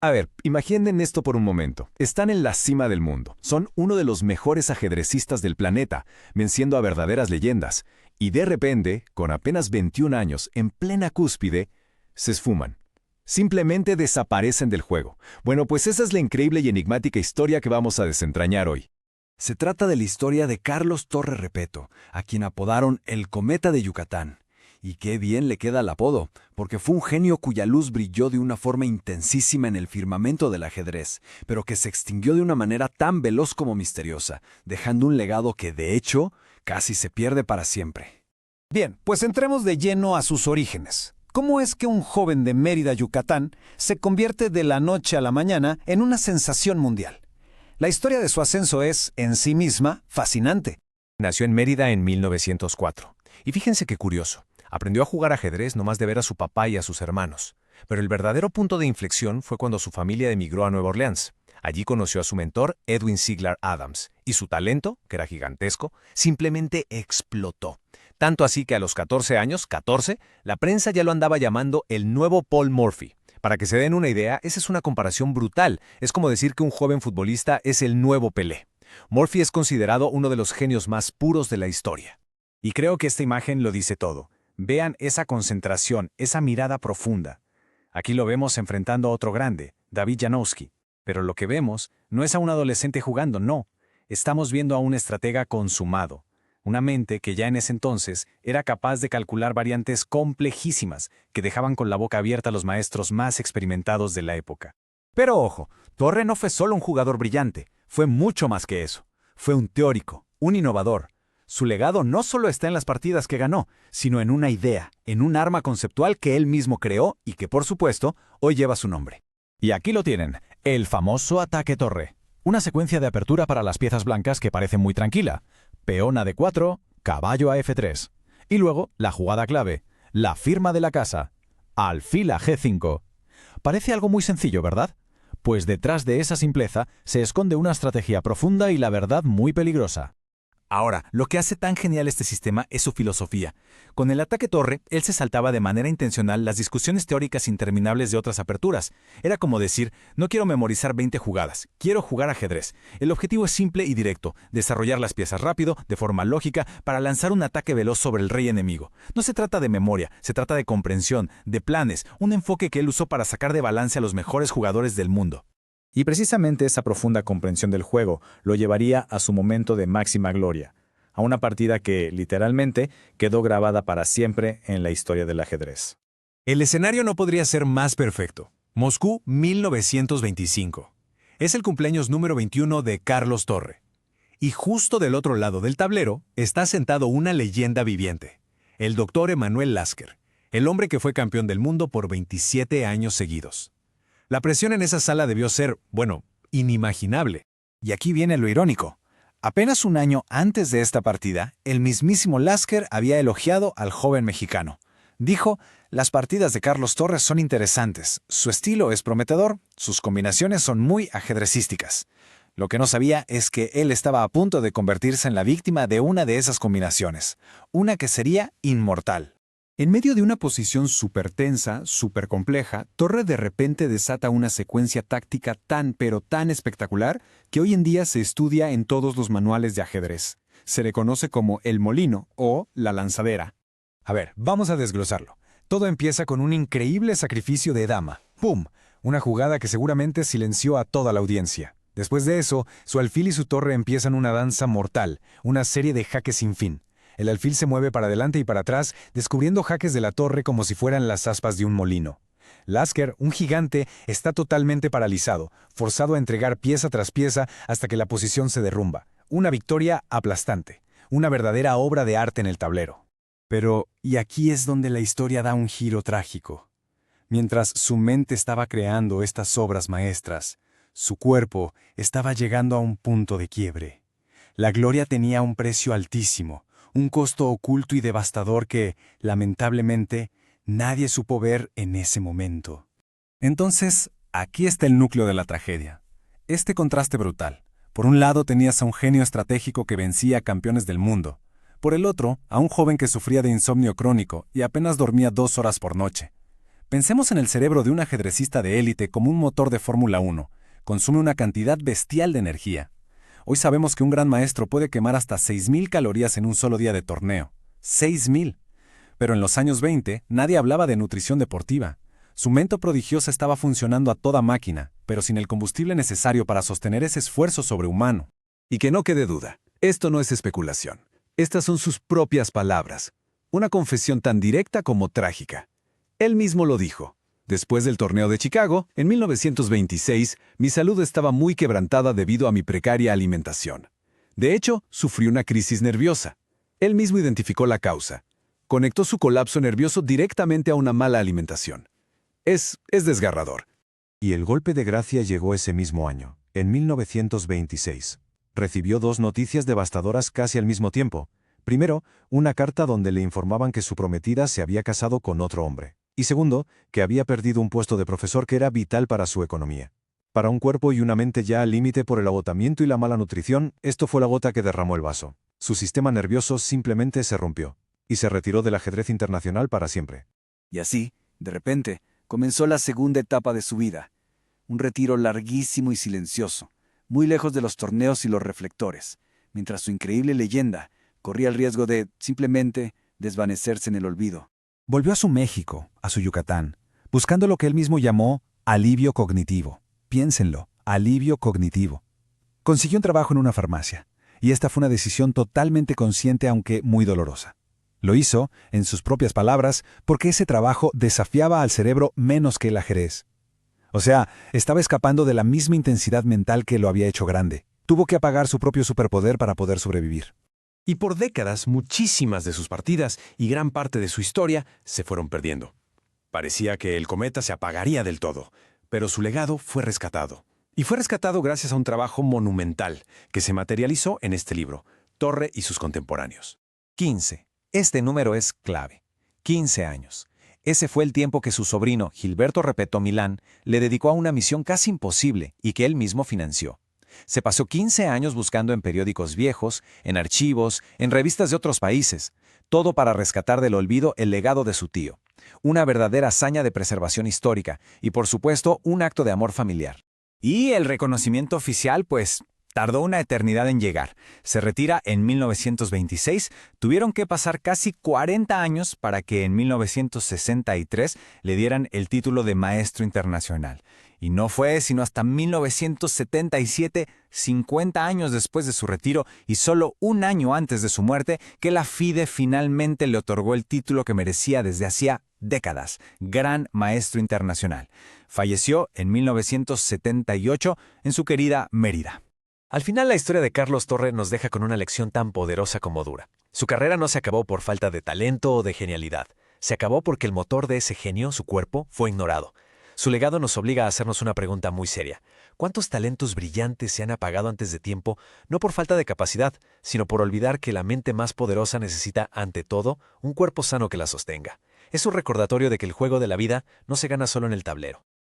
A ver, imaginen esto por un momento. Están en la cima del mundo. Son uno de los mejores ajedrecistas del planeta, venciendo a verdaderas leyendas. Y de repente, con apenas 21 años, en plena cúspide, se esfuman. Simplemente desaparecen del juego. Bueno, pues esa es la increíble y enigmática historia que vamos a desentrañar hoy. Se trata de la historia de Carlos Torre Repetto, a quien apodaron el Cometa de Yucatán. Y qué bien le queda el apodo, porque fue un genio cuya luz brilló de una forma intensísima en el firmamento del ajedrez, pero que se extinguió de una manera tan veloz como misteriosa, dejando un legado que, de hecho, casi se pierde para siempre. Bien, pues entremos de lleno a sus orígenes. ¿Cómo es que un joven de Mérida, Yucatán, se convierte de la noche a la mañana en una sensación mundial? La historia de su ascenso es, en sí misma, fascinante. Nació en Mérida en 1904. Y fíjense qué curioso. Aprendió a jugar ajedrez nomás de ver a su papá y a sus hermanos. Pero el verdadero punto de inflexión fue cuando su familia emigró a Nueva Orleans. Allí conoció a su mentor, Edwin Siglar Adams, y su talento, que era gigantesco, simplemente explotó. Tanto así que a los 14 años, la prensa ya lo andaba llamando el nuevo Paul Morphy. Para que se den una idea, esa es una comparación brutal. Es como decir que un joven futbolista es el nuevo Pelé. Morphy es considerado uno de los genios más puros de la historia. Y creo que esta imagen lo dice todo. Vean esa concentración, esa mirada profunda. Aquí lo vemos enfrentando a otro grande, David Janowski. Pero lo que vemos no es a un adolescente jugando, no. Estamos viendo a un estratega consumado. Una mente que ya en ese entonces era capaz de calcular variantes complejísimas que dejaban con la boca abierta a los maestros más experimentados de la época. Pero ojo, Torre no fue solo un jugador brillante, fue mucho más que eso. Fue un teórico, un innovador. Su legado no solo está en las partidas que ganó, sino en una idea, en un arma conceptual que él mismo creó y que, por supuesto, hoy lleva su nombre. Y aquí lo tienen, el famoso ataque torre. Una secuencia de apertura para las piezas blancas que parece muy tranquila. Peón a D4, caballo a F3. Y luego, la jugada clave, la firma de la casa. Alfil a G5. Parece algo muy sencillo, ¿verdad? Pues detrás de esa simpleza se esconde una estrategia profunda y la verdad muy peligrosa. Ahora, lo que hace tan genial este sistema es su filosofía. Con el ataque torre, él se saltaba de manera intencional las discusiones teóricas interminables de otras aperturas. Era como decir, no quiero memorizar 20 jugadas, quiero jugar ajedrez. El objetivo es simple y directo, desarrollar las piezas rápido, de forma lógica, para lanzar un ataque veloz sobre el rey enemigo. No se trata de memoria, se trata de comprensión, de planes, un enfoque que él usó para sacar de balance a los mejores jugadores del mundo. Y precisamente esa profunda comprensión del juego lo llevaría a su momento de máxima gloria, a una partida que, literalmente, quedó grabada para siempre en la historia del ajedrez. El escenario no podría ser más perfecto. Moscú, 1925. Es el cumpleaños número 21 de Carlos Torre. Y justo del otro lado del tablero está sentado una leyenda viviente, el doctor Emanuel Lasker, el hombre que fue campeón del mundo por 27 años seguidos. La presión en esa sala debió ser, bueno, inimaginable. Y aquí viene lo irónico. Apenas un año antes de esta partida, el mismísimo Lasker había elogiado al joven mexicano. Dijo, las partidas de Carlos Torres son interesantes, su estilo es prometedor, sus combinaciones son muy ajedrecísticas. Lo que no sabía es que él estaba a punto de convertirse en la víctima de una de esas combinaciones, una que sería inmortal. En medio de una posición súper tensa, súper compleja, Torre de repente desata una secuencia táctica tan pero tan espectacular que hoy en día se estudia en todos los manuales de ajedrez. Se le conoce como el molino o la lanzadera. A ver, vamos a desglosarlo. Todo empieza con un increíble sacrificio de dama. ¡Pum! Una jugada que seguramente silenció a toda la audiencia. Después de eso, su alfil y su torre empiezan una danza mortal, una serie de jaques sin fin. El alfil se mueve para adelante y para atrás, descubriendo jaques de la torre como si fueran las aspas de un molino. Lasker, un gigante, está totalmente paralizado, forzado a entregar pieza tras pieza hasta que la posición se derrumba. Una victoria aplastante, una verdadera obra de arte en el tablero. Pero, y aquí es donde la historia da un giro trágico. Mientras su mente estaba creando estas obras maestras, su cuerpo estaba llegando a un punto de quiebre. La gloria tenía un precio altísimo, un costo oculto y devastador que, lamentablemente, nadie supo ver en ese momento. Entonces, aquí está el núcleo de la tragedia. Este contraste brutal. Por un lado tenías a un genio estratégico que vencía a campeones del mundo. Por el otro, a un joven que sufría de insomnio crónico y apenas dormía 2 horas por noche. Pensemos en el cerebro de un ajedrecista de élite como un motor de Fórmula 1. Consume una cantidad bestial de energía. Hoy sabemos que un gran maestro puede quemar hasta 6.000 calorías en un solo día de torneo. 6.000. Pero en los años 20 nadie hablaba de nutrición deportiva. Su mente prodigiosa estaba funcionando a toda máquina, pero sin el combustible necesario para sostener ese esfuerzo sobrehumano. Y que no quede duda, esto no es especulación. Estas son sus propias palabras. Una confesión tan directa como trágica. Él mismo lo dijo. Después del torneo de Chicago, en 1926, mi salud estaba muy quebrantada debido a mi precaria alimentación. De hecho, sufrí una crisis nerviosa. Él mismo identificó la causa. Conectó su colapso nervioso directamente a una mala alimentación. Es desgarrador. Y el golpe de gracia llegó ese mismo año, en 1926. Recibió 2 noticias devastadoras casi al mismo tiempo. Primero, una carta donde le informaban que su prometida se había casado con otro hombre. Y segundo, que había perdido un puesto de profesor que era vital para su economía. Para un cuerpo y una mente ya al límite por el agotamiento y la mala nutrición, esto fue la gota que derramó el vaso. Su sistema nervioso simplemente se rompió, y se retiró del ajedrez internacional para siempre. Y así, de repente, comenzó la segunda etapa de su vida. Un retiro larguísimo y silencioso, muy lejos de los torneos y los reflectores, mientras su increíble leyenda corría el riesgo de, simplemente, desvanecerse en el olvido. Volvió a su México, a su Yucatán, buscando lo que él mismo llamó alivio cognitivo. Piénsenlo, alivio cognitivo. Consiguió un trabajo en una farmacia, y esta fue una decisión totalmente consciente aunque muy dolorosa. Lo hizo, en sus propias palabras, porque ese trabajo desafiaba al cerebro menos que el ajedrez. O sea, estaba escapando de la misma intensidad mental que lo había hecho grande. Tuvo que apagar su propio superpoder para poder sobrevivir. Y por décadas, muchísimas de sus partidas y gran parte de su historia se fueron perdiendo. Parecía que el cometa se apagaría del todo, pero su legado fue rescatado. Y fue rescatado gracias a un trabajo monumental que se materializó en este libro, Torre y sus contemporáneos. 15. Este número es clave. 15 años. Ese fue el tiempo que su sobrino, Gilberto Repetto Milán, le dedicó a una misión casi imposible y que él mismo financió. Se pasó 15 años buscando en periódicos viejos, en archivos, en revistas de otros países, todo para rescatar del olvido el legado de su tío. Una verdadera hazaña de preservación histórica y, por supuesto, un acto de amor familiar. Y el reconocimiento oficial, pues, tardó una eternidad en llegar. Se retira en 1926. Tuvieron que pasar casi 40 años para que en 1963 le dieran el título de maestro internacional. Y no fue sino hasta 1977, 50 años después de su retiro y solo un año antes de su muerte, que la FIDE finalmente le otorgó el título que merecía desde hacía décadas, Gran Maestro Internacional. Falleció en 1978 en su querida Mérida. Al final, la historia de Carlos Torre nos deja con una lección tan poderosa como dura. Su carrera no se acabó por falta de talento o de genialidad. Se acabó porque el motor de ese genio, su cuerpo, fue ignorado. Su legado nos obliga a hacernos una pregunta muy seria. ¿Cuántos talentos brillantes se han apagado antes de tiempo, no por falta de capacidad, sino por olvidar que la mente más poderosa necesita, ante todo, un cuerpo sano que la sostenga? Es un recordatorio de que el juego de la vida no se gana solo en el tablero,